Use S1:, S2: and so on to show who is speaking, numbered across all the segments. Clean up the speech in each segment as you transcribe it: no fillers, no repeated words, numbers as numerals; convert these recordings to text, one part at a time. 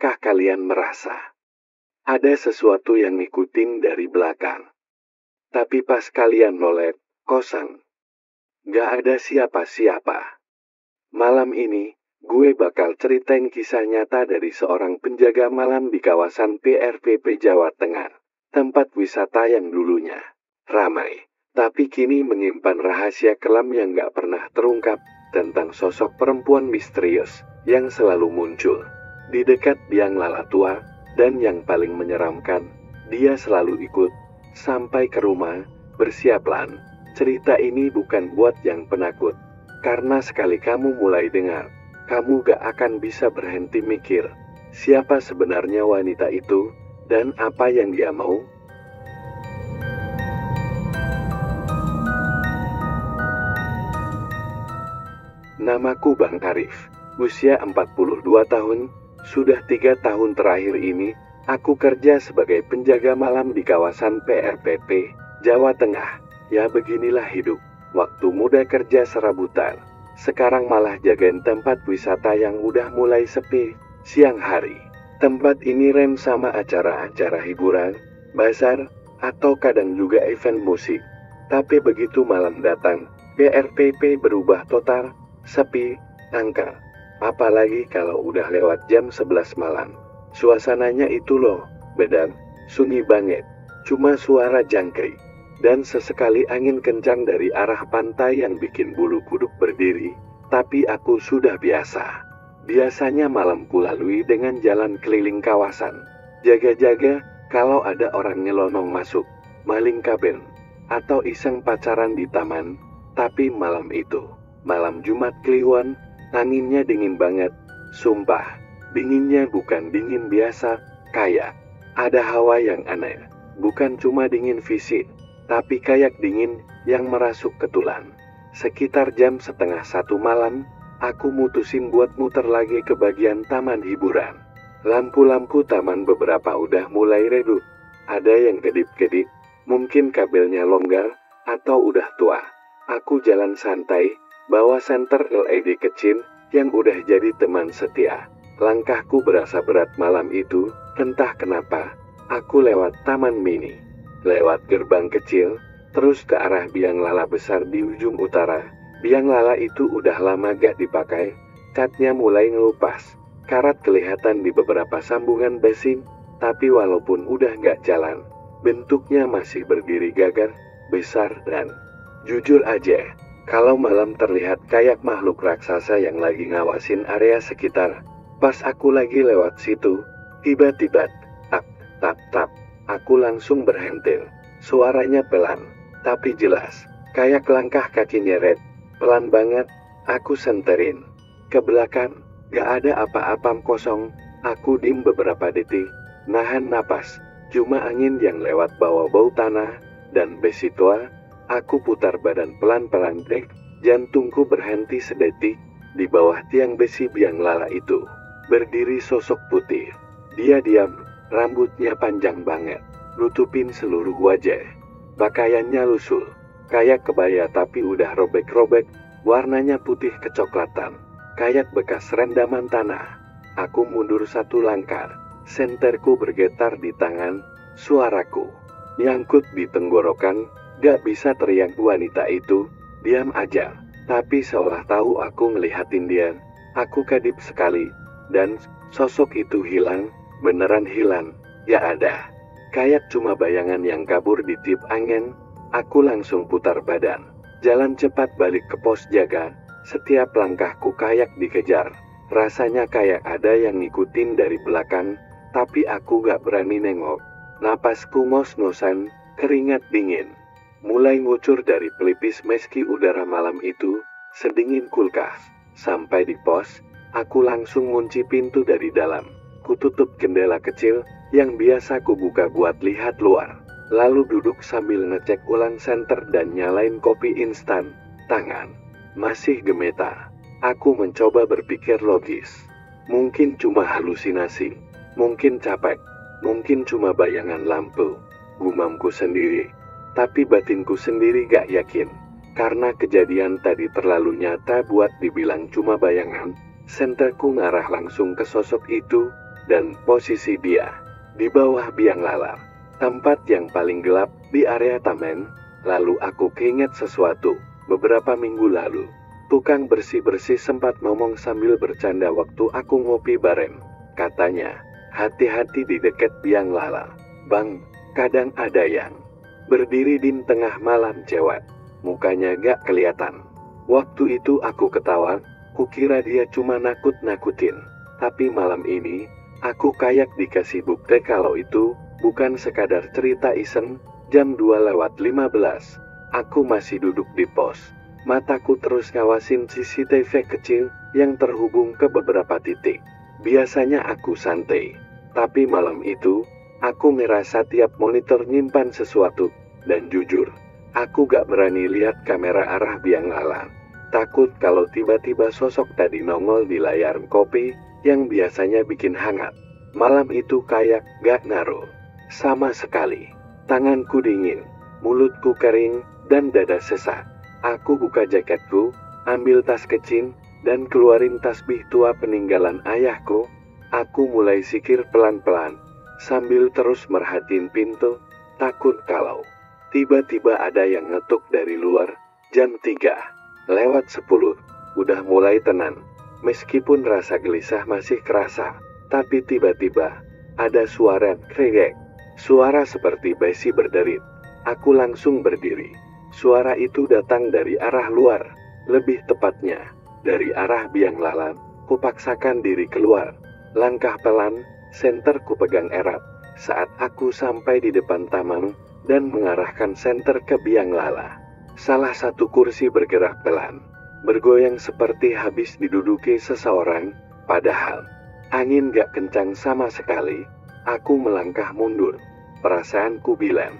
S1: Apakah kalian merasa ada sesuatu yang ngikutin dari belakang? Tapi pas kalian noleh, kosong. Gak ada siapa-siapa. Malam ini, gue bakal ceritain kisah nyata dari seorang penjaga malam di kawasan PRPP Jawa Tengah. Tempat wisata yang dulunya ramai, tapi kini menyimpan rahasia kelam yang gak pernah terungkap tentang sosok perempuan misterius yang selalu muncul di dekat biang lala tua, dan yang paling menyeramkan, dia selalu ikut sampai ke rumah. Bersiaplah, cerita ini bukan buat yang penakut, karena sekali kamu mulai dengar, kamu gak akan bisa berhenti mikir, siapa sebenarnya wanita itu, dan apa yang dia mau. Namaku Bang Arif, usia 42 tahun, sudah 3 tahun terakhir ini, aku kerja sebagai penjaga malam di kawasan PRPP, Jawa Tengah. Ya beginilah hidup, waktu muda kerja serabutan, sekarang malah jagain tempat wisata yang udah mulai sepi. Siang hari, tempat ini rem sama acara-acara hiburan, bazar, atau kadang juga event musik. Tapi begitu malam datang, PRPP berubah total, sepi, angker. Apalagi kalau udah lewat jam 11 malam. Suasananya itu loh, beda, sunyi banget. Cuma suara jangkrik, dan sesekali angin kencang dari arah pantai yang bikin bulu kuduk berdiri. Tapi aku sudah biasa. Biasanya malam kulalui dengan jalan keliling kawasan. Jaga-jaga, kalau ada orang nyelonong masuk, maling kabel, atau iseng pacaran di taman. Tapi malam itu, malam Jumat Kliwon, anginnya dingin banget, sumpah, dinginnya bukan dingin biasa, kayak ada hawa yang aneh, bukan cuma dingin fisik, tapi kayak dingin yang merasuk ke tulang. Sekitar jam 12:30 malam, aku mutusin buat muter lagi ke bagian taman hiburan. Lampu-lampu taman beberapa udah mulai redup, ada yang kedip-kedip, mungkin kabelnya longgar, atau udah tua. Aku jalan santai, bawa senter LED kecil yang udah jadi teman setia. Langkahku berasa berat malam itu, entah kenapa. Aku lewat taman mini, lewat gerbang kecil, terus ke arah biang lala besar di ujung utara. Biang lala itu udah lama gak dipakai, catnya mulai ngelupas. Karat kelihatan di beberapa sambungan besi, tapi walaupun udah gak jalan, bentuknya masih berdiri gagah, besar dan jujur aja. Kalau malam terlihat kayak makhluk raksasa yang lagi ngawasin area sekitar. Pas aku lagi lewat situ, tiba-tiba, tap, aku langsung berhenti. Suaranya pelan, tapi jelas, kayak langkah kaki nyeret. Pelan banget, aku senterin ke belakang, gak ada apa-apa kosong. Aku diem beberapa detik, nahan napas, cuma angin yang lewat bawa bau tanah dan besi tua. Aku putar badan pelan-pelan dek, jantungku berhenti sedetik. Di bawah tiang besi biang lala itu, berdiri sosok putih. Dia diam, rambutnya panjang banget, nutupin seluruh wajah. Pakaiannya lusuh, kayak kebaya tapi udah robek-robek, warnanya putih kecoklatan, kayak bekas rendaman tanah. Aku mundur satu langkah, senterku bergetar di tangan, suaraku nyangkut di tenggorokan. Gak bisa teriak. Wanita itu diam aja, tapi seolah tahu aku ngelihatin dia. Aku kadip sekali, dan sosok itu hilang, beneran hilang. Gak ada, kayak cuma bayangan yang kabur di tiup angin. Aku langsung putar badan, jalan cepat balik ke pos jaga. Setiap langkahku kayak dikejar, rasanya kayak ada yang ngikutin dari belakang, tapi aku gak berani nengok. Napasku ngos-ngosan, keringat dingin mulai ngucur dari pelipis meski udara malam itu sedingin kulkas. Sampai di pos, aku langsung ngunci pintu dari dalam. Kututup jendela kecil yang biasa kubuka buat lihat luar. Lalu duduk sambil ngecek ulang senter dan nyalain kopi instan. Tangan masih gemetar. Aku mencoba berpikir logis. Mungkin cuma halusinasi, mungkin capek, mungkin cuma bayangan lampu. Gumamku sendiri. Tapi batinku sendiri gak yakin, karena kejadian tadi terlalu nyata buat dibilang cuma bayangan. Senterku ngarah langsung ke sosok itu, dan posisi dia di bawah biang lalar, tempat yang paling gelap di area taman. Lalu aku keinget sesuatu. Beberapa minggu lalu, tukang bersih-bersih sempat ngomong sambil bercanda waktu aku ngopi bareng. Katanya, hati-hati di dekat biang lalar. Bang, kadang ada yang berdiri di tengah malam cewek. Mukanya gak kelihatan. Waktu itu aku ketawa, kukira dia cuma nakut-nakutin. Tapi malam ini, aku kayak dikasih bukti kalau itu bukan sekadar cerita iseng. Jam 2:15, aku masih duduk di pos. Mataku terus ngawasin CCTV kecil yang terhubung ke beberapa titik. Biasanya aku santai, tapi malam itu, aku ngerasa tiap monitor nyimpan sesuatu. Dan jujur, aku gak berani lihat kamera arah biang lalar. Takut kalau tiba-tiba sosok tadi nongol di layar kopi yang biasanya bikin hangat. Malam itu kayak gak ngaruh sama sekali. Tanganku dingin, mulutku kering, dan dada sesak. Aku buka jaketku, ambil tas kecil, dan keluarin tasbih tua peninggalan ayahku. Aku mulai zikir pelan-pelan, sambil terus merhatiin pintu, takut kalau tiba-tiba ada yang ngetuk dari luar. Jam 3:10, udah mulai tenang. Meskipun rasa gelisah masih kerasa, tapi tiba-tiba ada suara krek. Suara seperti besi berderit. Aku langsung berdiri. Suara itu datang dari arah luar, lebih tepatnya dari arah biang lalar. Kupaksakan diri keluar. Langkah pelan, senter kupegang erat. Saat aku sampai di depan taman dan mengarahkan senter ke biang lalar, salah satu kursi bergerak pelan, bergoyang seperti habis diduduki seseorang. Padahal angin gak kencang sama sekali. Aku melangkah mundur. Perasaanku bilang,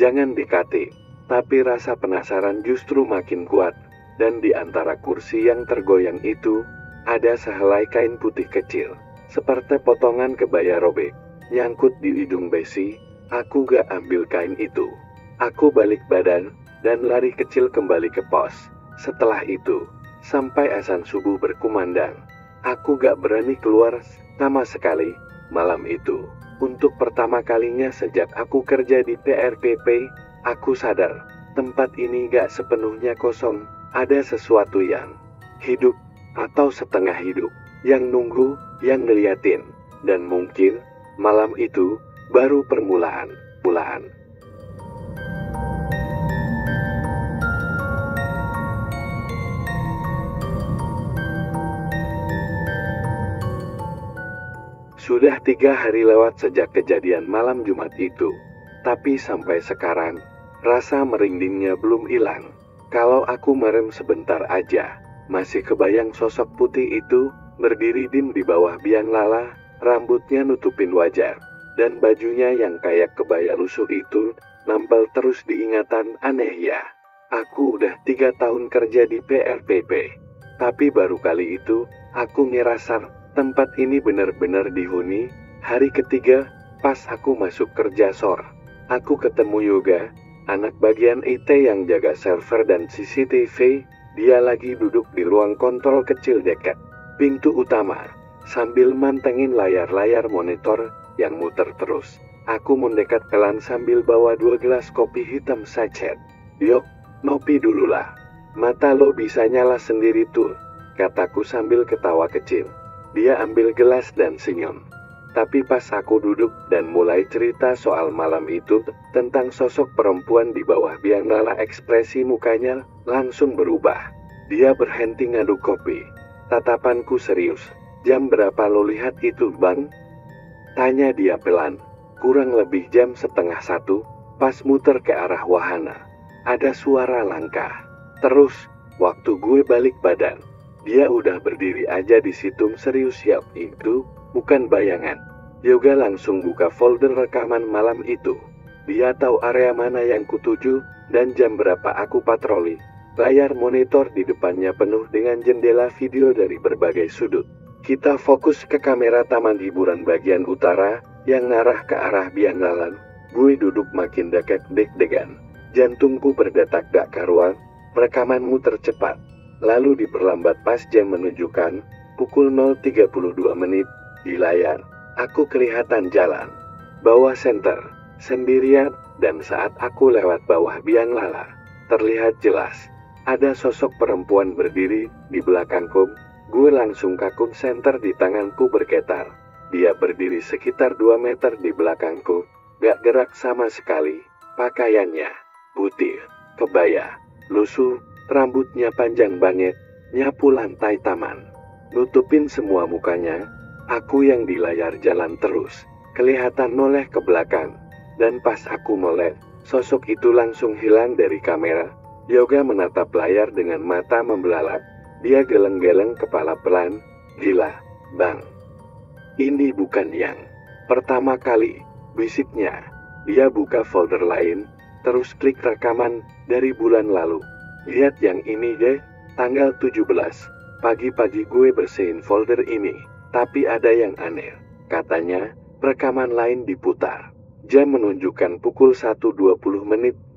S1: jangan dekati. Tapi rasa penasaran justru makin kuat. Dan di antara kursi yang tergoyang itu, ada sehelai kain putih kecil, seperti potongan kebaya robek, nyangkut di hidung besi. Aku gak ambil kain itu. Aku balik badan, dan lari kecil kembali ke pos. Setelah itu, sampai azan subuh berkumandang, aku gak berani keluar sama sekali. Malam itu, untuk pertama kalinya sejak aku kerja di PRPP, aku sadar, tempat ini gak sepenuhnya kosong. Ada sesuatu yang hidup, atau setengah hidup, yang nunggu, yang ngeliatin. Dan mungkin, malam itu, baru permulaan. Sudah 3 hari lewat sejak kejadian malam Jumat itu, tapi sampai sekarang, rasa merindingnya belum hilang. Kalau aku merem sebentar aja, masih kebayang sosok putih itu, berdiri dim di bawah biang lala, rambutnya nutupin wajah, dan bajunya yang kayak kebaya lusuh itu, nampel terus diingatan. Aneh ya, aku udah 3 tahun kerja di PRPP, tapi baru kali itu, aku ngerasa tempat ini benar-benar dihuni. Hari ketiga, pas aku masuk kerja sore, aku ketemu Yoga, anak bagian IT yang jaga server dan CCTV. Dia lagi duduk di ruang kontrol kecil dekat pintu utama, sambil mantengin layar-layar monitor yang muter terus. Aku mendekat pelan sambil bawa 2 gelas kopi hitam sachet. "Yok, ngopi dulu lah. Mata lo bisa nyala sendiri tuh," kataku sambil ketawa kecil. Dia ambil gelas dan senyum. Tapi pas aku duduk dan mulai cerita soal malam itu, tentang sosok perempuan di bawah biang lala, ekspresi mukanya langsung berubah. Dia berhenti ngaduk kopi. Tatapanku serius. "Jam berapa lo lihat itu, Bang?" tanya dia pelan. "Kurang lebih jam 12:30, pas muter ke arah wahana. Ada suara langkah. Terus, waktu gue balik badan, dia udah berdiri aja di situ." "Serius ya, itu bukan bayangan." Yoga langsung buka folder rekaman malam itu. Dia tahu area mana yang kutuju, dan jam berapa aku patroli. Layar monitor di depannya penuh dengan jendela video dari berbagai sudut. Kita fokus ke kamera taman hiburan bagian utara, yang ngarah ke arah biang lala. Gue duduk makin dekat, deg-degan. Jantungku berdetak gak karuan. Rekaman muter cepat, lalu diperlambat pas jam menunjukkan pukul 0.32 menit. Di layar, Aku kelihatan jalan bawah senter sendirian, dan saat aku lewat bawah biang lala, terlihat jelas ada sosok perempuan berdiri di belakangku. Gue langsung kaku, senter di tanganku bergetar. Dia berdiri sekitar 2 meter di belakangku, gak gerak sama sekali. Pakaiannya putih, kebaya, lusuh, rambutnya panjang banget, nyapu lantai taman, nutupin semua mukanya. Aku yang di layar jalan terus, kelihatan noleh ke belakang. Dan pas aku molek, sosok itu langsung hilang dari kamera. Yoga menatap layar dengan mata membelalak. Dia geleng-geleng kepala pelan. Gila, Bang. Ini bukan yang pertama kali, bisiknya. Dia buka folder lain, terus klik rekaman dari bulan lalu. Lihat yang ini deh, tanggal 17. Pagi-pagi gue bersihin folder ini, tapi ada yang aneh. Katanya, rekaman lain diputar. Jam menunjukkan pukul 1.20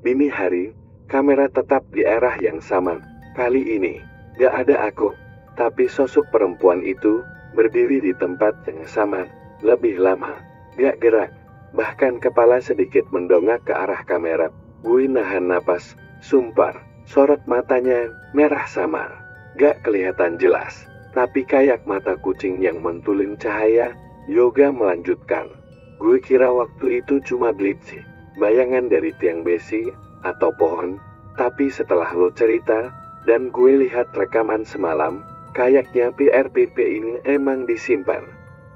S1: dini hari, kamera tetap di arah yang sama. Kali ini, gak ada aku, tapi sosok perempuan itu berdiri di tempat yang sama, lebih lama, gak gerak, bahkan kepala sedikit mendongak ke arah kamera. Gue nahan napas, sumpar, sorot matanya merah samar, gak kelihatan jelas, tapi kayak mata kucing yang mentulin cahaya. Yoga melanjutkan, gue kira waktu itu cuma blitz, bayangan dari tiang besi atau pohon, tapi setelah lo cerita, dan gue lihat rekaman semalam, kayaknya PRPP ini emang disimpan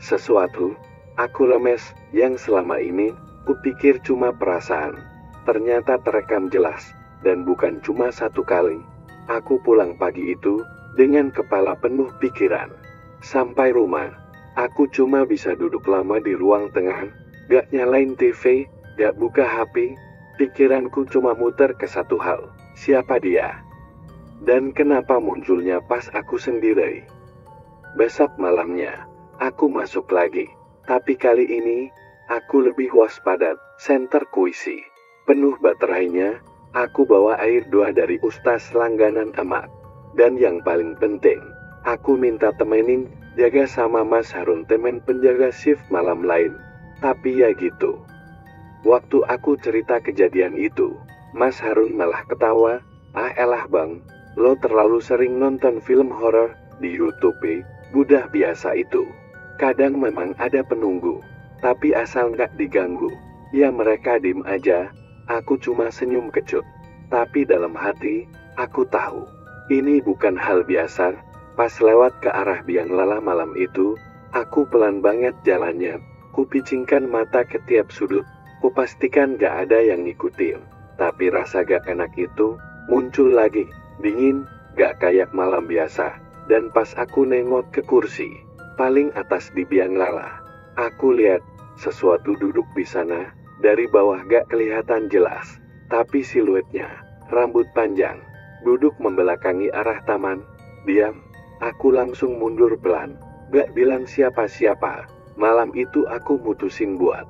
S1: sesuatu. Aku lemes, yang selama ini kupikir cuma perasaan, ternyata terekam jelas, dan bukan cuma 1 kali. Aku pulang pagi itu dengan kepala penuh pikiran. Sampai rumah, aku cuma bisa duduk lama di ruang tengah, gak nyalain TV, gak buka HP. Pikiranku cuma muter ke satu hal, siapa dia? Dan kenapa munculnya pas aku sendiri? Besok malamnya, aku masuk lagi. Tapi kali ini, aku lebih waspada. Senter kuisi penuh baterainya. Aku bawa air doa dari ustaz langganan emak. Dan yang paling penting, aku minta temenin jaga sama Mas Harun, temen penjaga shift malam lain. Tapi ya gitu. Waktu aku cerita kejadian itu, Mas Harun malah ketawa. Ah elah Bang, lo terlalu sering nonton film horor di YouTube, budah biasa itu. Kadang memang ada penunggu, tapi asal nggak diganggu, ya mereka diem aja. Aku cuma senyum kecut, tapi dalam hati, aku tahu, ini bukan hal biasa. Pas lewat ke arah biang lala malam itu, aku pelan banget jalannya, kupicingkan mata ke tiap sudut. Kupastikan gak ada yang ngikutin, tapi rasa gak enak itu muncul lagi, dingin, gak kayak malam biasa. Dan pas aku nengok ke kursi paling atas di biang lala, aku lihat sesuatu duduk di sana. Dari bawah gak kelihatan jelas, tapi siluetnya, rambut panjang, duduk membelakangi arah taman. Diam, aku langsung mundur pelan, gak bilang siapa-siapa. Malam itu aku mutusin buat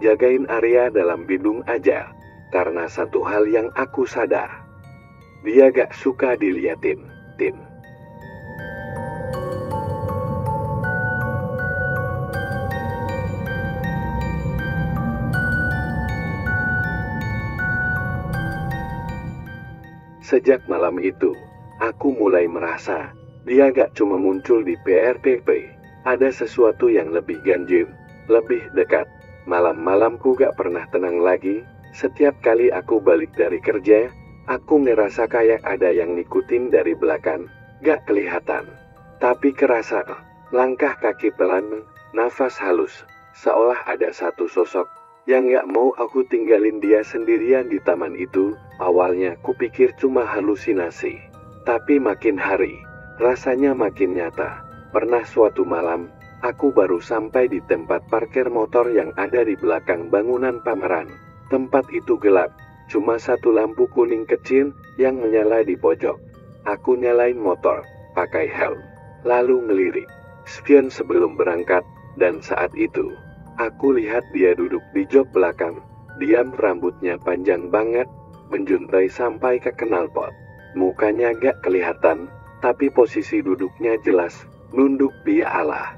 S1: jagain area dalam bidung aja, karena satu hal yang aku sadar, dia gak suka diliatin, Tin. Sejak malam itu, aku mulai merasa, dia gak cuma muncul di PRPP, ada sesuatu yang lebih ganjil, lebih dekat. Malam-malamku gak pernah tenang lagi. Setiap kali aku balik dari kerja, aku ngerasa kayak ada yang ngikutin dari belakang. Gak kelihatan, tapi kerasa. Langkah kaki pelan, nafas halus, seolah ada satu sosok yang gak mau aku tinggalin dia sendirian di taman itu. Awalnya kupikir cuma halusinasi, tapi makin hari, rasanya makin nyata. Pernah suatu malam, aku baru sampai di tempat parkir motor yang ada di belakang bangunan pameran. Tempat itu gelap, cuma satu lampu kuning kecil yang menyala di pojok. Aku nyalain motor, pakai helm, lalu ngelirik spion sebelum berangkat, dan saat itu, aku lihat dia duduk di jok belakang. Diam, rambutnya panjang banget, menjuntai sampai ke knalpot. Mukanya gak kelihatan, tapi posisi duduknya jelas, nunduk bialah.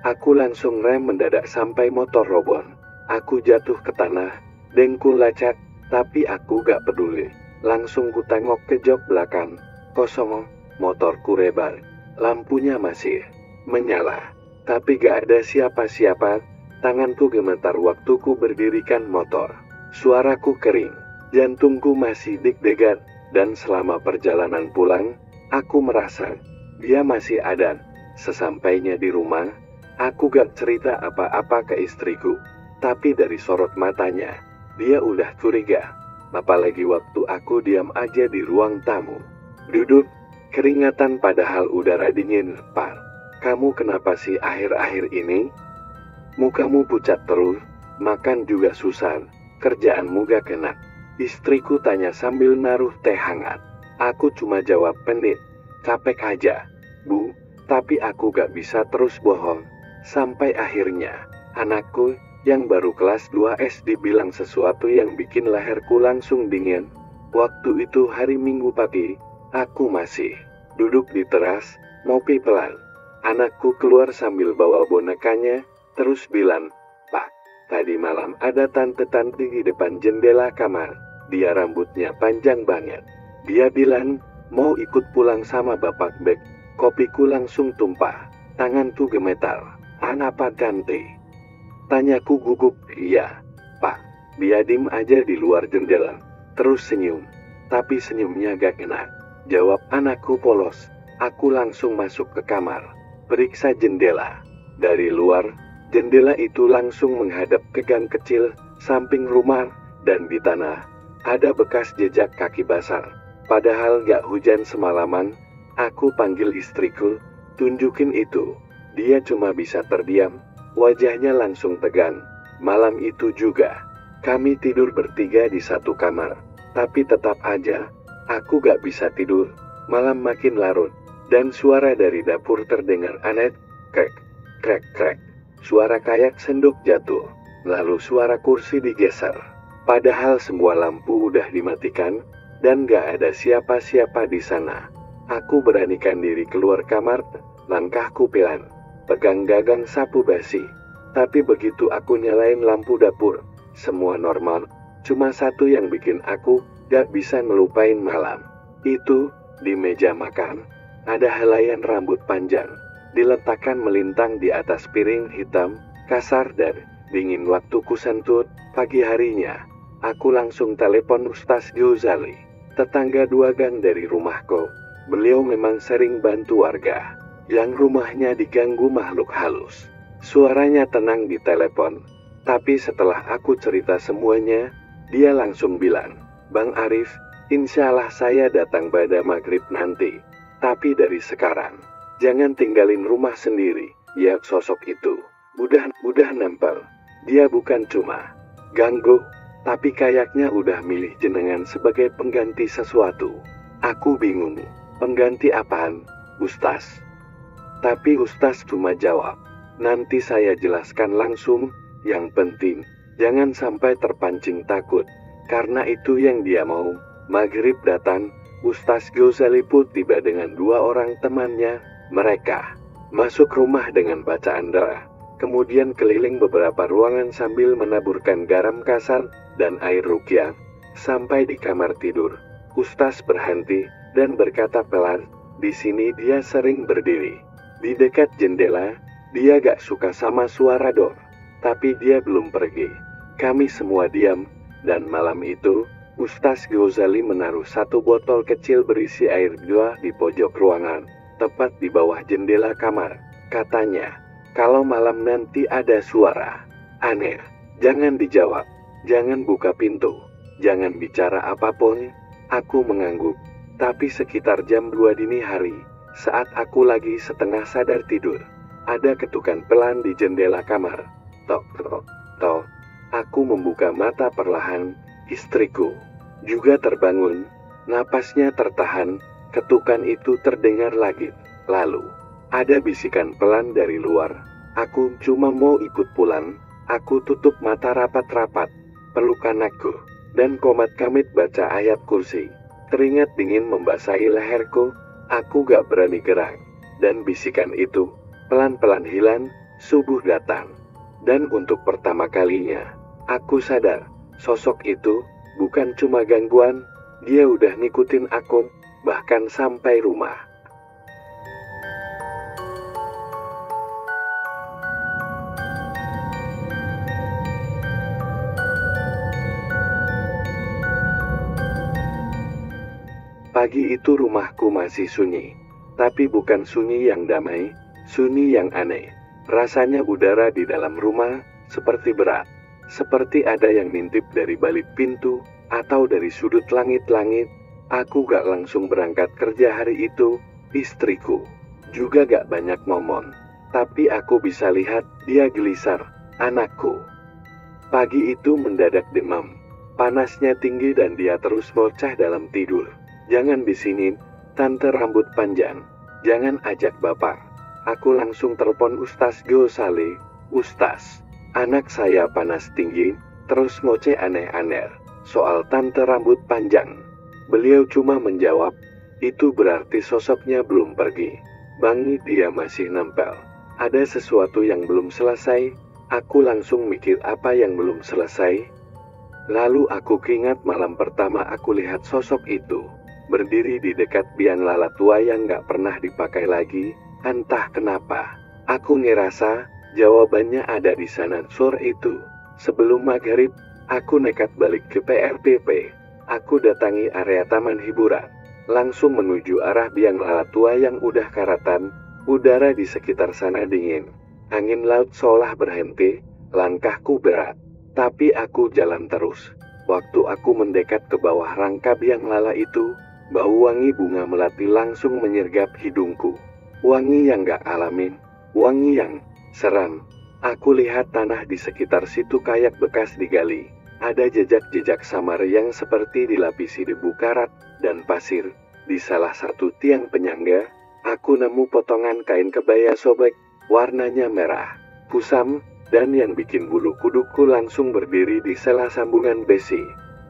S1: Aku langsung rem mendadak sampai motor roboh. Aku jatuh ke tanah, dengkul lecet, tapi aku gak peduli. Langsung ku tengok ke jok belakang, kosong, motorku rebah. Lampunya masih menyala, tapi gak ada siapa-siapa. Tanganku gemetar waktu ku berdirikan motor. Suaraku kering, jantungku masih deg-degan, dan selama perjalanan pulang, aku merasa dia masih ada. Sesampainya di rumah, aku gak cerita apa-apa ke istriku, tapi dari sorot matanya, dia udah curiga. Apalagi waktu aku diam aja di ruang tamu. Duduk, keringatan padahal udara dingin. Pak, kamu kenapa sih akhir-akhir ini? Mukamu pucat terus, makan juga susah, kerjaanmu gak kena. Istriku tanya sambil naruh teh hangat. Aku cuma jawab pendek, capek aja, Bu, tapi aku gak bisa terus bohong. Sampai akhirnya, anakku yang baru kelas 2 SD bilang sesuatu yang bikin leherku langsung dingin. Waktu itu hari Minggu pagi, aku masih duduk di teras, ngopi pelan. Anakku keluar sambil bawa bonekanya, terus bilang, Pak, tadi malam ada tante-tante di depan jendela kamar. Dia rambutnya panjang banget. Dia bilang, mau ikut pulang sama Bapak Bek. Kopiku langsung tumpah, tanganku gemetar. Apa tante? Tanyaku gugup. Iya, Pak. Dia dim aja di luar jendela, terus senyum. Tapi senyumnya gak kena. Jawab anakku polos. Aku langsung masuk ke kamar, periksa jendela. Dari luar, jendela itu langsung menghadap ke gang kecil, samping rumah, dan di tanah ada bekas jejak kaki basah. Padahal gak hujan semalaman. Aku panggil istriku, tunjukin itu. Dia cuma bisa terdiam, wajahnya langsung tegang. Malam itu juga, kami tidur bertiga di satu kamar. Tapi tetap aja, aku gak bisa tidur. Malam makin larut, dan suara dari dapur terdengar aneh. Krek, krek, krek. Suara kayak sendok jatuh, lalu suara kursi digeser. Padahal semua lampu udah dimatikan, dan gak ada siapa-siapa di sana. Aku beranikan diri keluar kamar, langkahku pelan, pegang gagang sapu basi. Tapi begitu aku nyalain lampu dapur, semua normal. Cuma satu yang bikin aku gak bisa ngelupain malam itu. Di meja makan, ada helaian rambut panjang, diletakkan melintang di atas piring hitam, kasar dan dingin. Waktu ku sentuh, pagi harinya, aku langsung telepon Ustaz Ghazali, tetangga 2 gang dari rumahku. Beliau memang sering bantu warga yang rumahnya diganggu makhluk halus. Suaranya tenang di telepon, tapi setelah aku cerita semuanya, dia langsung bilang, Bang Arif, insya Allah saya datang pada maghrib nanti. Tapi dari sekarang, jangan tinggalin rumah sendiri. Ya, sosok itu udah nempel. Dia bukan cuma ganggu, tapi kayaknya udah milih jenengan sebagai pengganti sesuatu. Aku bingung, pengganti apaan, Ustaz? Tapi Ustaz cuma jawab, nanti saya jelaskan langsung. Yang penting, jangan sampai terpancing takut, karena itu yang dia mau. Maghrib datang, Ustaz Ghazali pun tiba dengan 2 orang temannya. Mereka masuk rumah dengan bacaan doa, kemudian keliling beberapa ruangan sambil menaburkan garam kasar dan air ruqyah. Sampai di kamar tidur, Ustaz berhenti dan berkata pelan, di sini dia sering berdiri, di dekat jendela. Dia gak suka sama suara dor, tapi dia belum pergi. Kami semua diam, dan malam itu, Ustaz Ghazali menaruh 1 botol kecil berisi air gua di pojok ruangan, tepat di bawah jendela kamar. Katanya, kalau malam nanti ada suara aneh, jangan dijawab, jangan buka pintu, jangan bicara apapun. Aku mengangguk, tapi sekitar jam 2 dini hari, saat aku lagi setengah sadar tidur, ada ketukan pelan di jendela kamar. Tok, tok, tok. Aku membuka mata perlahan. Istriku juga terbangun, napasnya tertahan. Ketukan itu terdengar lagi. Lalu, ada bisikan pelan dari luar. Aku cuma mau ikut pulang. Aku tutup mata rapat-rapat, peluk anakku, dan komat-kamit baca ayat kursi. Keringat dingin membasahi leherku. Aku gak berani gerak. Dan bisikan itu pelan-pelan hilang. Subuh datang. Dan untuk pertama kalinya, aku sadar, sosok itu bukan cuma gangguan, dia udah ngikutin aku, bahkan sampai rumah. Pagi itu rumahku masih sunyi, tapi bukan sunyi yang damai, sunyi yang aneh. Rasanya udara di dalam rumah seperti berat, seperti ada yang ngintip dari balik pintu, atau dari sudut langit-langit. Aku gak langsung berangkat kerja hari itu, istriku juga gak banyak ngomong. Tapi aku bisa lihat dia gelisar, anakku. Pagi itu mendadak demam, panasnya tinggi dan dia terus ngoceh dalam tidur. Jangan di sini, tante rambut panjang, jangan ajak bapak. Aku langsung telepon Ustaz Gosali. Ustaz, anak saya panas tinggi, terus ngoceh aneh-aneh soal tante rambut panjang. Beliau cuma menjawab, itu berarti sosoknya belum pergi. Bangi dia masih nempel. Ada sesuatu yang belum selesai. Aku langsung mikir apa yang belum selesai. Lalu aku keingat malam pertama aku lihat sosok itu, berdiri di dekat biang lala tua yang gak pernah dipakai lagi. Entah kenapa, aku ngerasa jawabannya ada di sana sore itu. Sebelum maghrib, aku nekat balik ke PRPP. Aku datangi area taman hiburan, langsung menuju arah biang lala tua yang udah karatan. Udara di sekitar sana dingin, angin laut seolah berhenti, langkahku berat. Tapi aku jalan terus. Waktu aku mendekat ke bawah rangka biang lala itu, bau wangi bunga melati langsung menyergap hidungku. Wangi yang gak alamin, wangi yang seram. Aku lihat tanah di sekitar situ kayak bekas digali. Ada jejak-jejak samar yang seperti dilapisi debu karat dan pasir. Di salah satu tiang penyangga, aku nemu potongan kain kebaya sobek, warnanya merah, kusam, dan yang bikin bulu kudukku langsung berdiri di sela sambungan besi.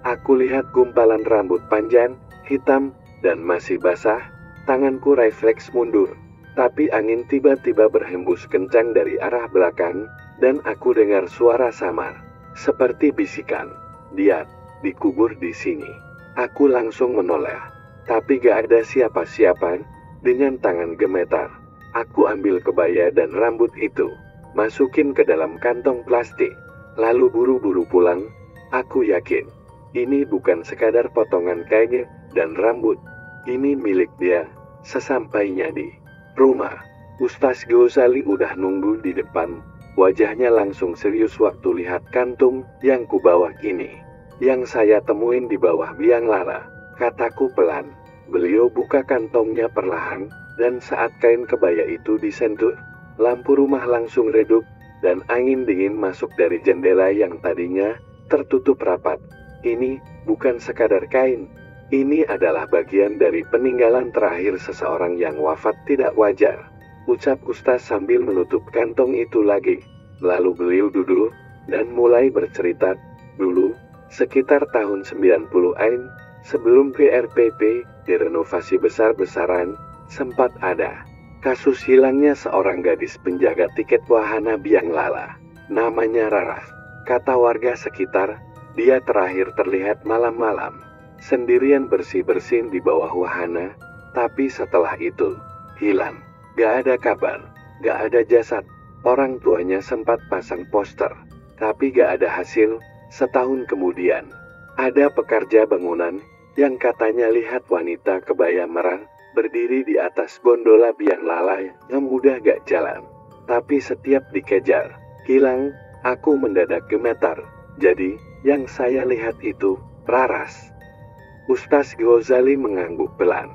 S1: Aku lihat gumpalan rambut panjang, hitam, dan masih basah. Tanganku refleks mundur. Tapi angin tiba-tiba berhembus kencang dari arah belakang, dan aku dengar suara samar, seperti bisikan, "Dia dikubur di sini." Aku langsung menoleh, tapi gak ada siapa-siapa. Dengan tangan gemetar, aku ambil kebaya dan rambut itu, masukin ke dalam kantong plastik, lalu buru-buru pulang. Aku yakin, ini bukan sekadar potongan kain dan rambut, ini milik dia. Sesampainya di rumah, Ustaz Gosali udah nunggu di depan. Wajahnya langsung serius waktu lihat kantung yang kubawa ini. Yang saya temuin di bawah biang lala, kataku pelan. Beliau buka kantongnya perlahan, dan saat kain kebaya itu disentuh, lampu rumah langsung redup, dan angin dingin masuk dari jendela yang tadinya tertutup rapat. Ini bukan sekadar kain. Ini adalah bagian dari peninggalan terakhir seseorang yang wafat tidak wajar, ucap Ustaz sambil menutup kantong itu lagi. Lalu beliau duduk dan mulai bercerita. Dulu, sekitar tahun 90-an, sebelum PRPP direnovasi besar-besaran, sempat ada kasus hilangnya seorang gadis penjaga tiket wahana biang lala. Namanya Raras. Kata warga sekitar, dia terakhir terlihat malam-malam sendirian bersih-bersih di bawah wahana, tapi setelah itu, hilang. Gak ada kabar, gak ada jasad. Orang tuanya sempat pasang poster, tapi gak ada hasil. Setahun kemudian, ada pekerja bangunan yang katanya lihat wanita kebaya merah berdiri di atas gondola biang lala yang udah gak jalan. Tapi setiap dikejar, hilang. Aku mendadak gemetar. Jadi, yang saya lihat itu Raras. Ustaz Gosali mengangguk pelan.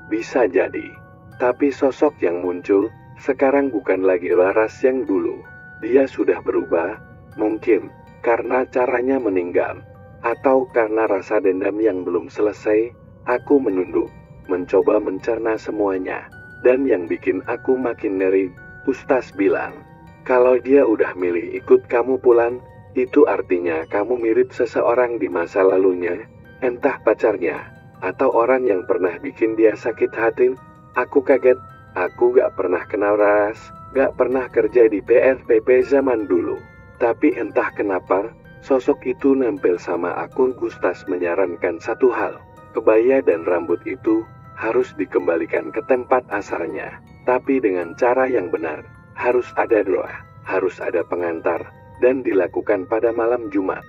S1: Bisa jadi, tapi sosok yang muncul sekarang bukan lagi Raras yang dulu. Dia sudah berubah, mungkin karena caranya meninggal, atau karena rasa dendam yang belum selesai. Aku menunduk, mencoba mencerna semuanya, dan yang bikin aku makin ngeri, Ustaz bilang, kalau dia udah milih ikut kamu pulang, itu artinya kamu mirip seseorang di masa lalunya. Entah pacarnya, atau orang yang pernah bikin dia sakit hati. Aku kaget, aku gak pernah kenal Raras. gak pernah kerja di PRPP zaman dulu. Tapi entah kenapa, sosok itu nempel sama aku. Gustas menyarankan satu hal, kebaya dan rambut itu harus dikembalikan ke tempat asalnya. Tapi dengan cara yang benar, harus ada doa, harus ada pengantar, dan dilakukan pada malam Jumat.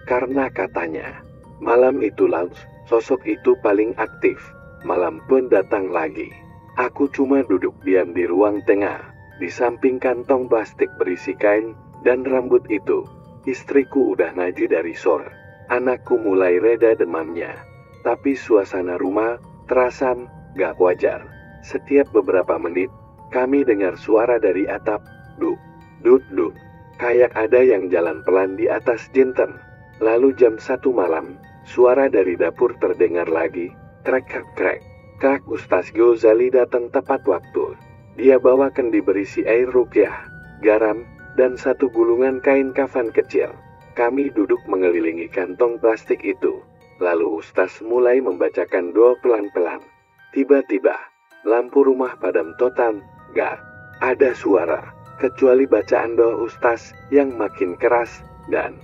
S1: Karena katanya, malam itulah sosok itu paling aktif. Malam pun datang lagi. Aku cuma duduk diam di ruang tengah, di samping kantong plastik berisi kain dan rambut itu. Istriku udah ngaji dari sore. Anakku mulai reda demamnya. Tapi suasana rumah terasa gak wajar. Setiap beberapa menit, kami dengar suara dari atap. Duk, duk, duk. Kayak ada yang jalan pelan di atas jinten. Lalu jam 1 malam, suara dari dapur terdengar lagi. Krek, krek, krek. Kak Ustaz Ghazali datang tepat waktu. Dia bawa kendi berisi air ruqyah, garam, dan satu gulungan kain kafan kecil. Kami duduk mengelilingi kantong plastik itu. Lalu Ustaz mulai membacakan doa pelan-pelan. Tiba-tiba, lampu rumah padam total. Gak ada suara, kecuali bacaan doa Ustaz yang makin keras. Dan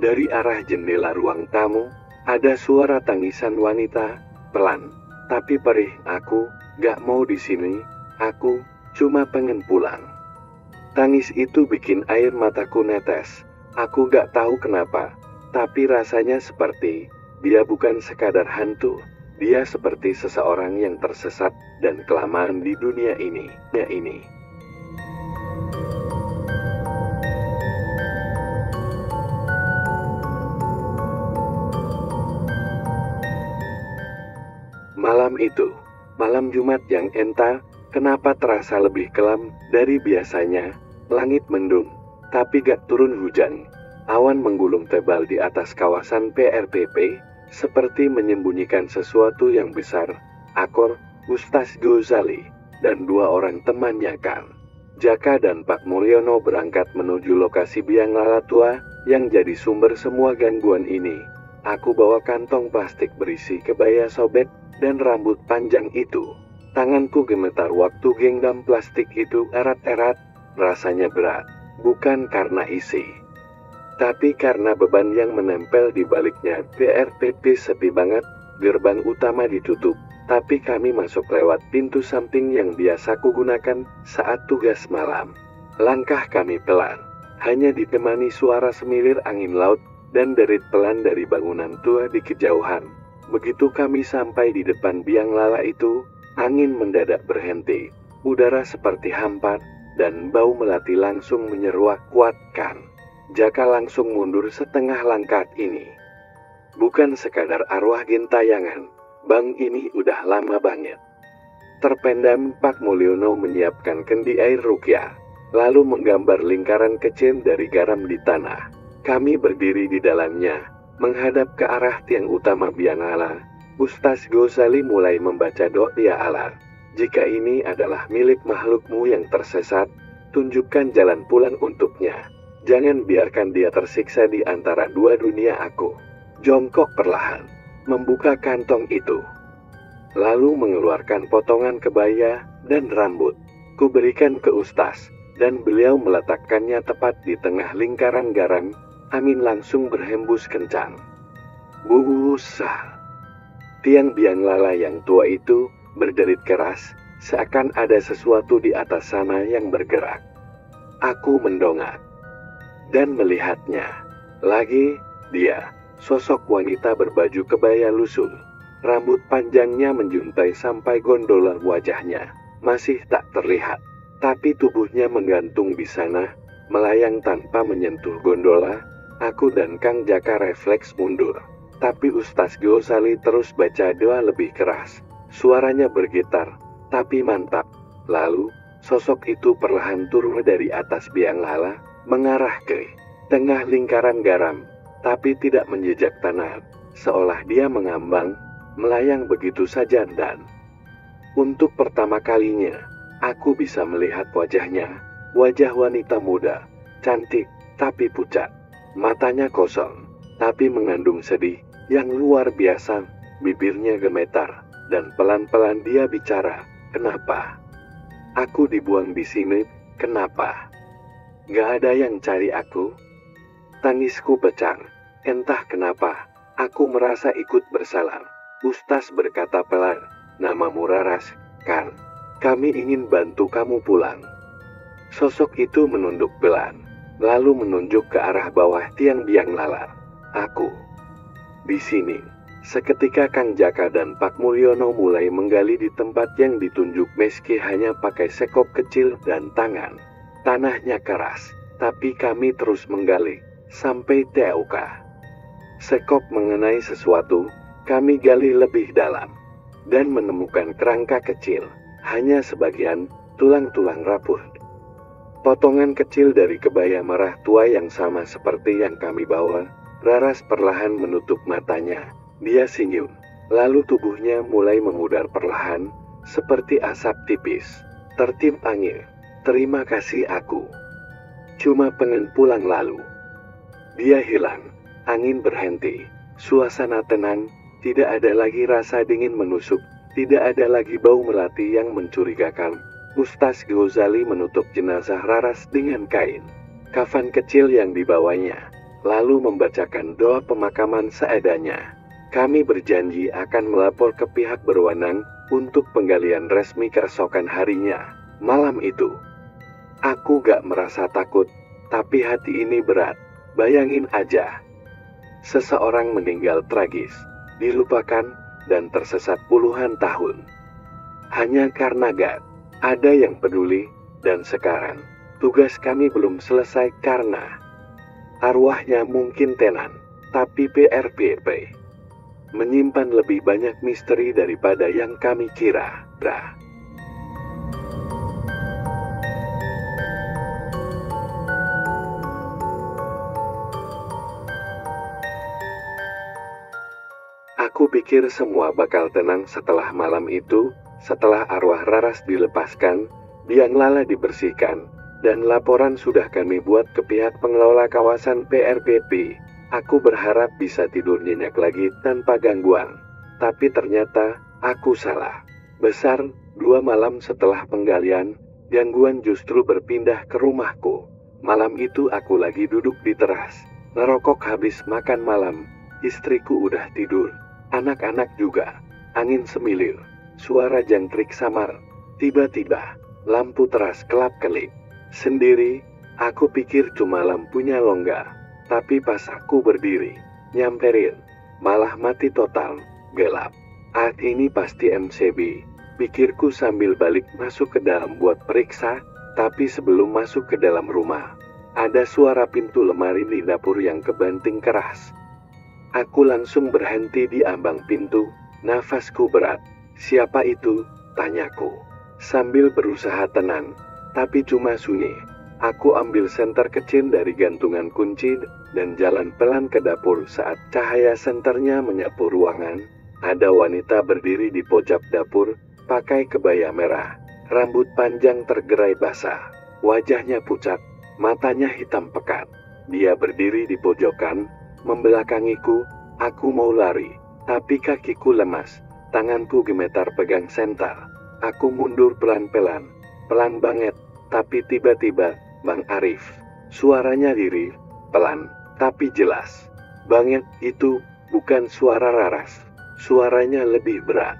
S1: dari arah jendela ruang tamu, ada suara tangisan wanita, pelan, tapi perih. Aku gak mau di sini, aku cuma pengen pulang. Tangis itu bikin air mataku netes. Aku gak tahu kenapa, tapi rasanya seperti dia bukan sekadar hantu. Dia seperti seseorang yang tersesat dan kelamaan di dunia ini. Malam itu, malam Jumat yang entah kenapa terasa lebih kelam dari biasanya. Langit mendung, tapi gak turun hujan. Awan menggulung tebal di atas kawasan PRPP, seperti menyembunyikan sesuatu yang besar. Akor, Ustaz Ghazali, dan 2 orang temannya Kang Jaka dan Pak Mulyono berangkat menuju lokasi biang lala tua yang jadi sumber semua gangguan ini. Aku bawa kantong plastik berisi kebaya sobek dan rambut panjang itu. Tanganku gemetar waktu genggam plastik itu erat-erat. Rasanya berat, bukan karena isi, tapi karena beban yang menempel di baliknya. PRPP sepi banget, gerbang utama ditutup, tapi kami masuk lewat pintu samping yang biasa kugunakan saat tugas malam. Langkah kami pelan, hanya ditemani suara semilir angin laut dan derit pelan dari bangunan tua di kejauhan. Begitu kami sampai di depan biang lala itu, angin mendadak berhenti, udara seperti hampa, dan bau melati langsung menyeruak kuat. Kan Jaka langsung mundur setengah langkah. Ini bukan sekadar arwah gentayangan, bang, ini udah lama banget. Terpendam. Pak Mulyono menyiapkan kendi air ruqyah, lalu menggambar lingkaran kecil dari garam di tanah. Kami berdiri di dalamnya, menghadap ke arah tiang utama biang lala. Ustaz Ghazali mulai membaca doa. Ya Allah, jika ini adalah milik makhlukmu yang tersesat, tunjukkan jalan pulang untuknya. Jangan biarkan dia tersiksa di antara 2 dunia. Aku jongkok perlahan, membuka kantong itu, lalu mengeluarkan potongan kebaya dan rambut. Ku berikan ke Ustaz, dan beliau meletakkannya tepat di tengah lingkaran garam. Angin langsung berhembus kencang. Busa. Tiang biang lala yang tua itu berderit keras, seakan ada sesuatu di atas sana yang bergerak. Aku mendongak dan melihatnya. Lagi, dia, sosok wanita berbaju kebaya lusuh. Rambut panjangnya menjuntai sampai gondola. Wajahnya masih tak terlihat, tapi tubuhnya menggantung di sana, melayang tanpa menyentuh gondola. Aku dan Kang Jaka refleks mundur, tapi Ustaz Ghazali terus baca doa lebih keras. Suaranya bergetar, tapi mantap. Lalu, sosok itu perlahan turun dari atas biang lala, mengarah ke tengah lingkaran garam, tapi tidak menjejak tanah, seolah dia mengambang, melayang begitu saja. Dan untuk pertama kalinya, aku bisa melihat wajahnya. Wajah wanita muda, cantik, tapi pucat. Matanya kosong, tapi mengandung sedih yang luar biasa. Bibirnya gemetar, dan pelan-pelan dia bicara. Kenapa aku dibuang di sini? Kenapa? Gak ada yang cari aku? Tangisku pecah. Entah kenapa, aku merasa ikut bersalah. Ustaz berkata pelan, namamu Raras, kan? Kami ingin bantu kamu pulang. Sosok itu menunduk pelan, lalu menunjuk ke arah bawah tiang biang lala. Aku. Di sini. Seketika Kang Jaka dan Pak Mulyono mulai menggali di tempat yang ditunjuk meski hanya pakai sekop kecil dan tangan. Tanahnya keras, tapi kami terus menggali, sampai TOK. Sekop mengenai sesuatu, kami gali lebih dalam, dan menemukan kerangka kecil, hanya sebagian, tulang-tulang rapuh. Potongan kecil dari kebaya merah tua yang sama seperti yang kami bawa. Raras perlahan menutup matanya. Dia senyum, lalu tubuhnya mulai memudar perlahan, seperti asap tipis. Tertiup angin. Terima kasih aku. Cuma pengen pulang lalu. Dia hilang. Angin berhenti. Suasana tenang. Tidak ada lagi rasa dingin menusuk. Tidak ada lagi bau melati yang mencurigakan. Ustaz Ghazali menutup jenazah Raras dengan kain kafan kecil yang dibawanya, lalu membacakan doa pemakaman seadanya. Kami berjanji akan melapor ke pihak berwenang untuk penggalian resmi keesokan harinya. Malam itu, aku gak merasa takut, tapi hati ini berat. Bayangin aja, seseorang meninggal tragis, dilupakan, dan tersesat puluhan tahun. Hanya karena gak ada yang peduli, dan sekarang, tugas kami belum selesai karena arwahnya mungkin tenan, tapi PRPP menyimpan lebih banyak misteri daripada yang kami kira. Aku pikir semua bakal tenang setelah malam itu, setelah arwah Raras dilepaskan, biang lala dibersihkan, dan laporan sudah kami buat ke pihak pengelola kawasan PRPP. Aku berharap bisa tidur nyenyak lagi tanpa gangguan. Tapi ternyata, aku salah. Besar, 2 malam setelah penggalian, gangguan justru berpindah ke rumahku. Malam itu aku lagi duduk di teras, ngerokok habis makan malam. Istriku udah tidur, anak-anak juga. Angin semilir, suara jangkrik samar. Tiba-tiba, lampu teras kelap-kelip. Sendiri, aku pikir cuma lampunya longgar. Tapi pas aku berdiri, nyamperin, malah mati total, gelap. Ini pasti MCB, pikirku sambil balik masuk ke dalam buat periksa. Tapi sebelum masuk ke dalam rumah, ada suara pintu lemari di dapur yang kebanting keras. Aku langsung berhenti di ambang pintu, nafasku berat. Siapa itu? Tanyaku, sambil berusaha tenang, tapi cuma sunyi. Aku ambil senter kecil dari gantungan kunci dan jalan pelan ke dapur. Saat cahaya senternya menyapu ruangan, ada wanita berdiri di pojok dapur, pakai kebaya merah, rambut panjang tergerai basah, wajahnya pucat, matanya hitam pekat. Dia berdiri di pojokan, membelakangiku. Aku mau lari, tapi kakiku lemas, tanganku gemetar pegang senter. Aku mundur pelan-pelan, pelan banget, tapi tiba-tiba, Bang Arif, suaranya lirih, pelan, tapi jelas banget. Itu bukan suara Raras, suaranya lebih berat,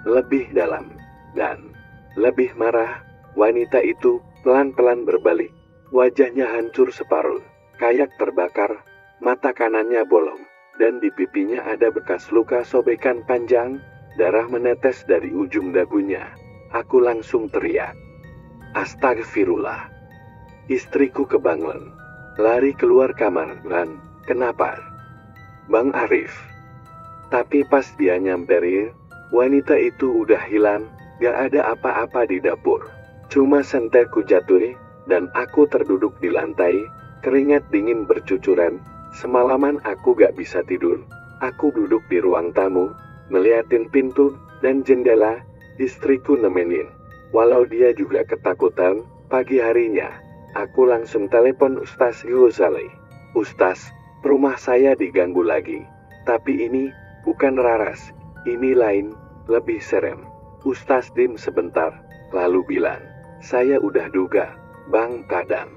S1: lebih dalam, dan lebih marah. Wanita itu pelan-pelan berbalik, wajahnya hancur separuh, kayak terbakar, mata kanannya bolong, dan di pipinya ada bekas luka sobekan panjang, darah menetes dari ujung dagunya. Aku langsung teriak, astagfirullah. Istriku kebangun, lari keluar kamar. Dan kenapa? Bang Arif. Tapi pas dia nyamperin, wanita itu udah hilang, gak ada apa-apa di dapur. Cuma senterku jatuh, dan aku terduduk di lantai, keringat dingin bercucuran. Semalaman aku gak bisa tidur. Aku duduk di ruang tamu, ngeliatin pintu dan jendela. Istriku nemenin. Walau dia juga ketakutan, pagi harinya, aku langsung telepon Ustaz Ghazali. Ustaz, rumah saya diganggu lagi. Tapi ini bukan Raras, ini lain, lebih serem. Ustaz dim sebentar, lalu bilang, saya udah duga, Bang Kadam.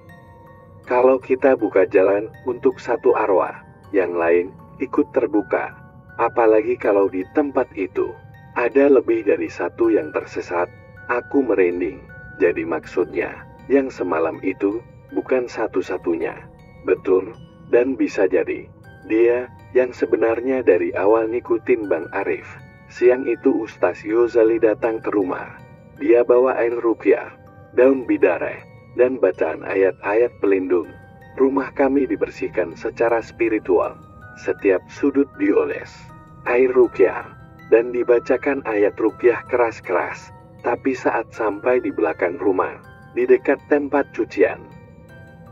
S1: Kalau kita buka jalan untuk satu arwah, yang lain ikut terbuka. Apalagi kalau di tempat itu ada lebih dari satu yang tersesat. Aku merinding. Jadi maksudnya, yang semalam itu bukan satu-satunya. Betul, dan bisa jadi dia yang sebenarnya dari awal ngikutin Bang Arif. Siang itu Ustaz Yozali datang ke rumah. Dia bawa air ruqyah, daun bidare, dan bacaan ayat-ayat pelindung. Rumah kami dibersihkan secara spiritual. Setiap sudut dioles air ruqyah dan dibacakan ayat ruqyah keras-keras. Tapi saat sampai di belakang rumah, di dekat tempat cucian,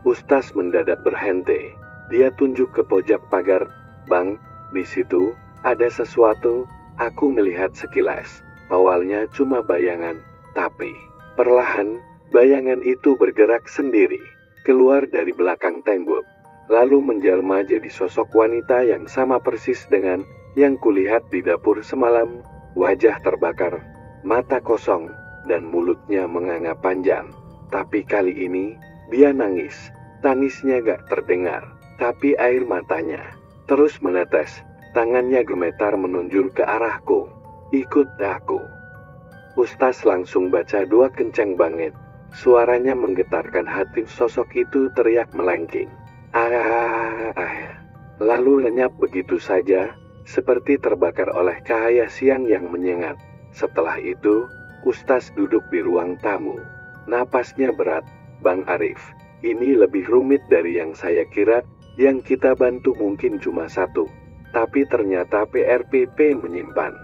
S1: Ustaz mendadak berhenti. Dia tunjuk ke pojok pagar. Bang, di situ ada sesuatu. Aku melihat sekilas. Awalnya cuma bayangan, tapi perlahan bayangan itu bergerak sendiri, keluar dari belakang tembok, lalu menjelma jadi sosok wanita yang sama persis dengan yang kulihat di dapur semalam. Wajah terbakar, mata kosong, dan mulutnya menganga panjang. Tapi kali ini, dia nangis. Tangisnya gak terdengar, tapi air matanya terus menetes. Tangannya gemetar menunjuk ke arahku. Ikut aku. Ustaz langsung baca doa kencang banget. Suaranya menggetarkan hati. Sosok itu teriak melengking. Lalu lenyap begitu saja, seperti terbakar oleh cahaya siang yang menyengat. Setelah itu, Ustaz duduk di ruang tamu. Napasnya berat. Bang Arif, ini lebih rumit dari yang saya kira. Yang kita bantu mungkin cuma satu. Tapi ternyata PRPP menyimpan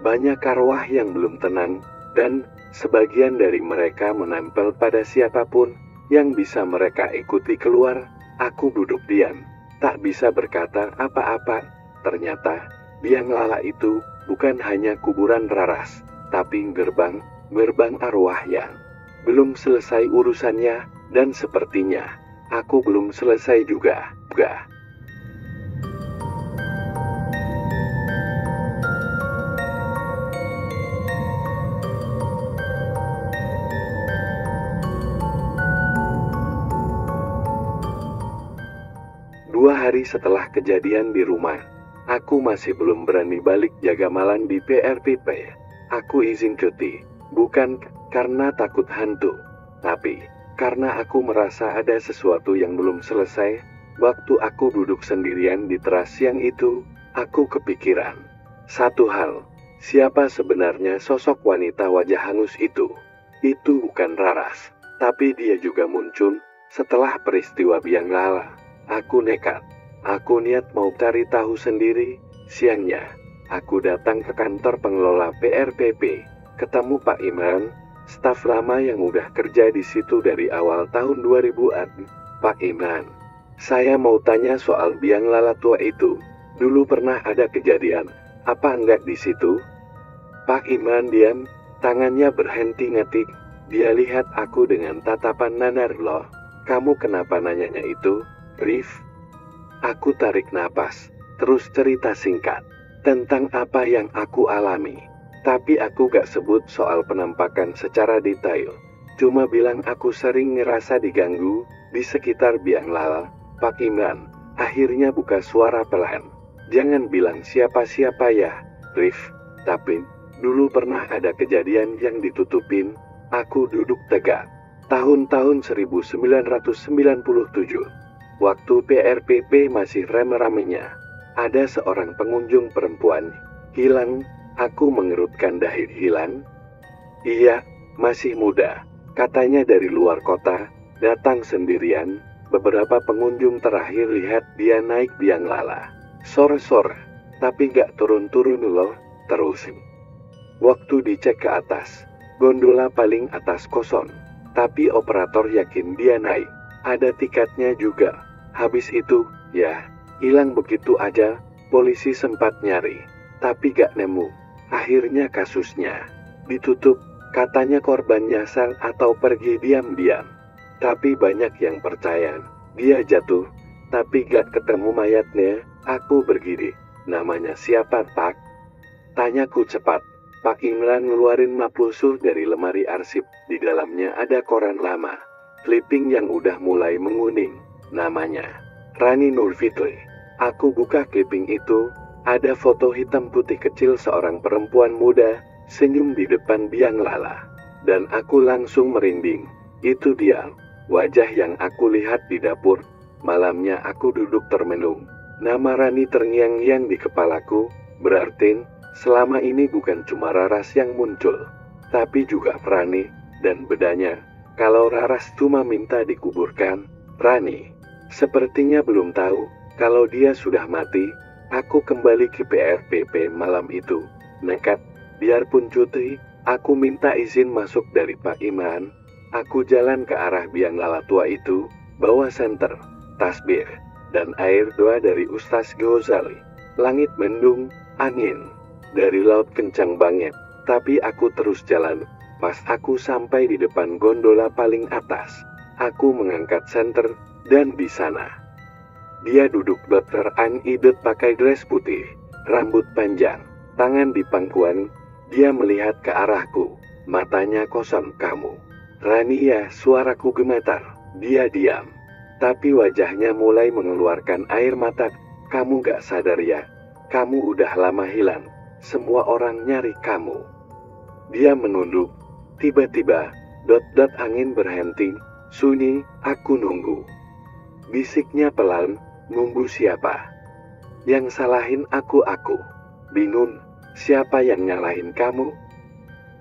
S1: banyak arwah yang belum tenang, dan sebagian dari mereka menempel pada siapapun yang bisa mereka ikuti keluar. Aku duduk diam, tak bisa berkata apa-apa. Ternyata biang lala itu bukan hanya kuburan raras, tapi gerbang arwah yang belum selesai urusannya, dan sepertinya aku belum selesai juga. 2 hari setelah kejadian di rumah, aku masih belum berani balik jaga malam di PRPP. Aku izin cuti, bukan karena takut hantu, tapi karena aku merasa ada sesuatu yang belum selesai. Waktu aku duduk sendirian di teras siang itu, aku kepikiran satu hal. Siapa sebenarnya sosok wanita wajah hangus itu? Itu bukan Raras, tapi dia juga muncul setelah peristiwa biang lala. Aku nekat. Aku niat mau cari tahu sendiri. Siangnya, aku datang ke kantor pengelola PRPP, ketemu Pak Imran, staf lama yang udah kerja di situ dari awal tahun 2000-an. Pak Imran, saya mau tanya soal biang lala tua itu. Dulu pernah ada kejadian, apa enggak di situ? Pak Imran diam, tangannya berhenti ngetik. Dia lihat aku dengan tatapan nanar. Loh, kamu kenapa nanyanya itu, Rif? Aku tarik napas, terus cerita singkat tentang apa yang aku alami. Tapi aku gak sebut soal penampakan secara detail. Cuma bilang aku sering ngerasa diganggu di sekitar biang lala. Pak Imran akhirnya buka suara pelan. Jangan bilang siapa-siapa ya, Rif. Tapi dulu pernah ada kejadian yang ditutupin. Aku duduk tegak. Tahun-tahun 1997. Waktu PRPP masih rame-ramenya, ada seorang pengunjung perempuan hilang. Aku mengerutkan dahi. Hilang? Iya, masih muda. Katanya dari luar kota, datang sendirian. Beberapa pengunjung terakhir lihat dia naik biang lala sore-sore, tapi gak turun-turun loh. Terus waktu dicek ke atas, gondola paling atas kosong, tapi operator yakin dia naik. Ada tiketnya juga. Habis itu, ya, hilang begitu aja. Polisi sempat nyari, tapi gak nemu. Akhirnya kasusnya ditutup. Katanya korban nyasar atau pergi diam-diam. Tapi banyak yang percaya dia jatuh, tapi gak ketemu mayatnya. Aku bergidik. Namanya siapa, Pak? Tanyaku cepat. Pak Imran ngeluarin map lusuh dari lemari arsip. Di dalamnya ada koran lama. Clipping yang udah mulai menguning. Namanya Rani Nurfitri. Aku buka clipping itu. Ada foto hitam putih kecil seorang perempuan muda senyum di depan biang lala. Dan aku langsung merinding. Itu dia, wajah yang aku lihat di dapur. Malamnya aku duduk termenung. Nama Rani terngiang-ngiang di kepalaku. Berarti selama ini bukan cuma Raras yang muncul, tapi juga Rani dan bedanya. Kalau Raras cuma minta dikuburkan, Rani sepertinya belum tahu kalau dia sudah mati. Aku kembali ke PRPP malam itu, nekat, biarpun cuti, aku minta izin masuk dari Pak Iman. Aku jalan ke arah biang lala tua itu, bawa senter, tasbih, dan air doa dari Ustaz Ghazali. Langit mendung, angin dari laut kencang banget, tapi aku terus jalan. Pas aku sampai di depan gondola paling atas, aku mengangkat senter, dan di sana dia duduk. Dr. An Idet pakai dress putih, rambut panjang, tangan di pangkuan. Dia melihat ke arahku, matanya kosong. Kamu, Rani ya? Suaraku gemetar. Dia diam, tapi wajahnya mulai mengeluarkan air mata. Kamu gak sadar ya? Kamu udah lama hilang. Semua orang nyari kamu. Dia menunduk. Tiba-tiba, angin berhenti. Sunyi, aku nunggu. Bisiknya pelan. Nunggu siapa? Yang salahin aku. Bingung, siapa yang nyalahin kamu?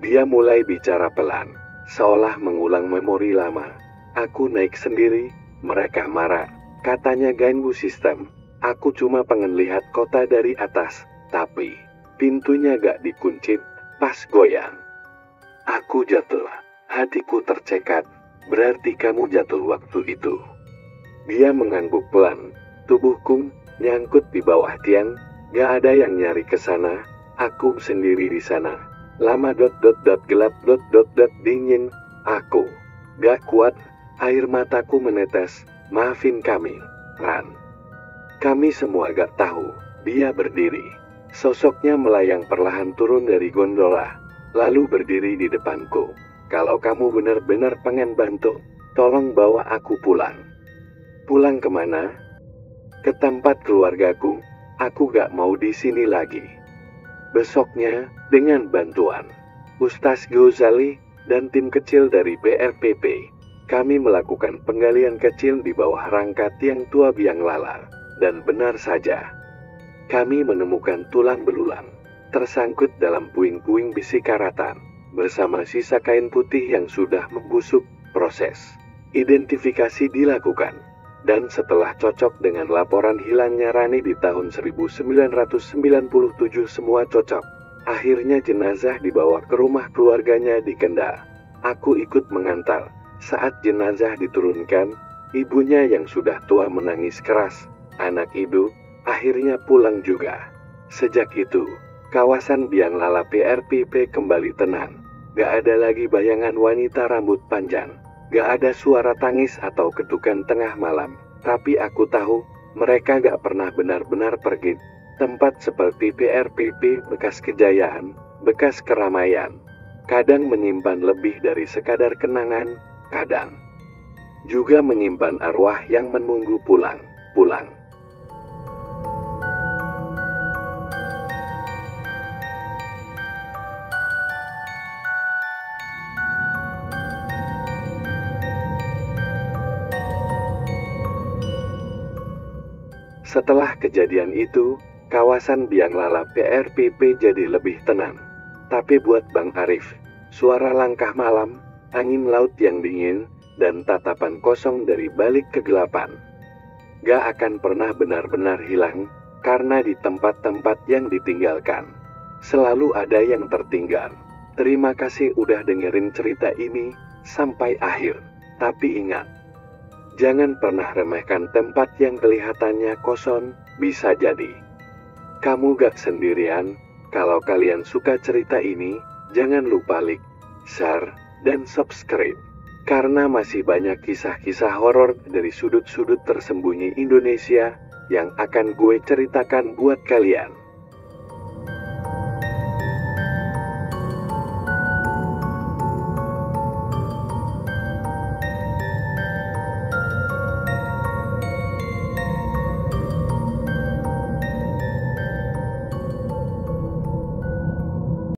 S1: Dia mulai bicara pelan, seolah mengulang memori lama. Aku naik sendiri, mereka marah. Katanya ganggu sistem. Aku cuma pengen lihat kota dari atas, tapi pintunya gak dikunci. Pas goyang, aku jatuh. Hatiku tercekat. Berarti kamu jatuh waktu itu. Dia mengangguk pelan. Tubuhku nyangkut di bawah tiang. Gak ada yang nyari ke sana. Aku sendiri di sana. Lama gelap dingin. Aku gak kuat. Air mataku menetes. Maafin kami, Ran. Kami semua gak tahu. Dia berdiri. Sosoknya melayang perlahan turun dari gondola, lalu berdiri di depanku. Kalau kamu benar-benar pengen bantu, tolong bawa aku pulang. Pulang kemana? Ke tempat keluargaku. Aku gak mau di sini lagi. Besoknya, dengan bantuan Ustaz Ghazali dan tim kecil dari PRPP, kami melakukan penggalian kecil di bawah rangka tiang tua biang lala. Dan benar saja, kami menemukan tulang belulang tersangkut dalam puing-puing besi karatan bersama sisa kain putih yang sudah membusuk. Proses identifikasi dilakukan, dan setelah cocok dengan laporan hilangnya Rani di tahun 1997 semua cocok, akhirnya jenazah dibawa ke rumah keluarganya di Kendal. Aku ikut mengantar. Saat jenazah diturunkan, ibunya yang sudah tua menangis keras. Anak ibu akhirnya pulang juga. Sejak itu, kawasan biang lala PRPP kembali tenang. Gak ada lagi bayangan wanita rambut panjang. Gak ada suara tangis atau ketukan tengah malam. Tapi aku tahu, mereka gak pernah benar-benar pergi. Tempat seperti PRPP bekas kejayaan, bekas keramaian, kadang menyimpan lebih dari sekadar kenangan, kadang juga menyimpan arwah yang menunggu pulang. Setelah kejadian itu, kawasan biang lala PRPP jadi lebih tenang. Tapi buat Bang Arif, suara langkah malam, angin laut yang dingin, dan tatapan kosong dari balik kegelapan gak akan pernah benar-benar hilang, karena di tempat-tempat yang ditinggalkan selalu ada yang tertinggal. Terima kasih udah dengerin cerita ini sampai akhir. Tapi ingat, jangan pernah remehkan tempat yang kelihatannya kosong. Bisa jadi kamu gak sendirian. Kalau kalian suka cerita ini, jangan lupa like, share, dan subscribe. Karena masih banyak kisah-kisah horor dari sudut-sudut tersembunyi Indonesia yang akan gue ceritakan buat kalian.